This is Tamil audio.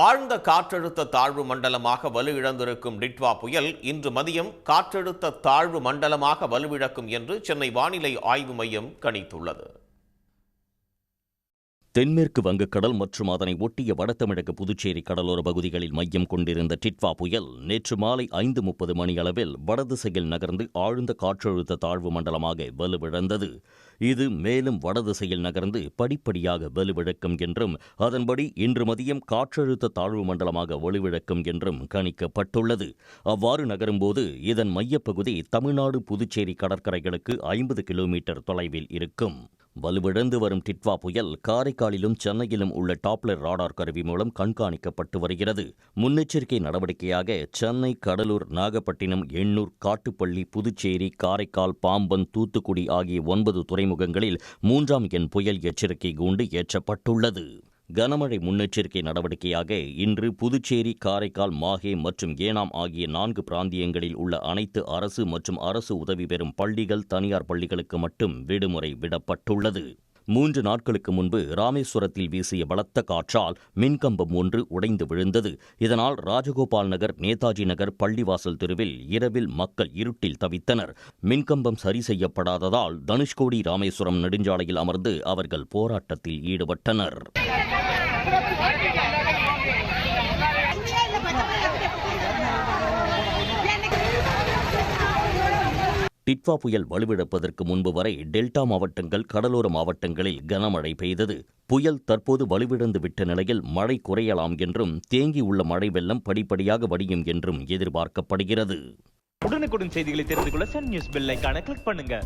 ஆழ்ந்த காற்றழுத்த தாழ்வு மண்டலமாக வலுவிழந்திருக்கும் டிட்வா புயல் இன்று மதியம் காற்றழுத்த தாழ்வு மண்டலமாக வலுவிழக்கும் என்று சென்னை வானிலை ஆய்வு மையம் கணித்துள்ளது. தென்மேற்கு வங்கக்கடல் மற்றும் அதனை ஒட்டிய வடதமிழக புதுச்சேரி கடலோர பகுதிகளில் மையம் கொண்டிருந்த டிட்வா புயல் நேற்று மாலை 5:30 மணியளவில் வடதிசையில் நகர்ந்து ஆழ்ந்த காற்றழுத்த தாழ்வு மண்டலமாக வலுவிழந்தது. இது மேலும் வடதிசையில் நகர்ந்து படிப்படியாக வலுவிழக்கும் என்றும் அதன்படி இன்று மதியம் காற்றழுத்த தாழ்வு மண்டலமாக வலுவிழக்கும் என்றும் கணிக்கப்பட்டுள்ளது. அவ்வாறு நகரும்போது இதன் மையப்பகுதி தமிழ்நாடு புதுச்சேரி கடற்கரைகளுக்கு 50 கிலோமீட்டர் தொலைவில் இருக்கும். வலுவிழந்து வரும் டிட்வா புயல் காரைக்காலிலும் சென்னையிலும் உள்ள டாப்ளர் ராடார் கருவி மூலம் கண்காணிக்கப்பட்டு வருகிறது. முன்னெச்சரிக்கை நடவடிக்கையாக சென்னை, கடலூர், நாகப்பட்டினம், எண்ணூர், காட்டுப்பள்ளி, புதுச்சேரி, காரைக்கால், பாம்பன், தூத்துக்குடி ஆகிய 9 துறைமுகங்களில் 3ஆம் எண் புயல் எச்சரிக்கை கூண்டு ஏற்றப்பட்டுள்ளது. கனமழை முன்னெச்சரிக்கை நடவடிக்கையாக இன்று புதுச்சேரி, காரைக்கால், மாஹே மற்றும் ஏனாம் ஆகிய 4 பிராந்தியங்களில் உள்ள அனைத்து அரசு மற்றும் அரசு உதவி பெறும் பள்ளிகள், தனியார் பள்ளிகளுக்கு மட்டும் விடுமுறை விடப்பட்டுள்ளது. 3 நாட்களுக்கு முன்பு ராமேஸ்வரத்தில் வீசிய பலத்த காற்றால் மின்கம்பம் ஒன்று உடைந்து விழுந்தது. இதனால் ராஜகோபால் நகர், நேதாஜி நகர், பள்ளிவாசல் தெருவில் இரவில் மக்கள் இருட்டில் தவித்தனர். மின்கம்பம் சரி செய்யப்படாததால் தனுஷ்கோடி ராமேஸ்வரம் நெடுஞ்சாலையில் அமர்ந்து அவர்கள் போராட்டத்தில் ஈடுபட்டனர். டிட்வா புயல் வலுவிழப்பதற்கு முன்பு வரை டெல்டா மாவட்டங்கள், கடலோர மாவட்டங்களில் கனமழை பெய்தது. புயல் தற்போது வலுவிழந்து விட்ட நிலையில் மழை குறையலாம் என்றும் தேங்கியுள்ள மழை வெள்ளம் படிப்படியாக வடியும் என்றும் எதிர்பார்க்கப்படுகிறது. உடனுக்குடன் செய்திகளை தெரிந்து கொள்ள சன் நியூஸ் பெல் ஐகானை கிளிக் பண்ணுங்க.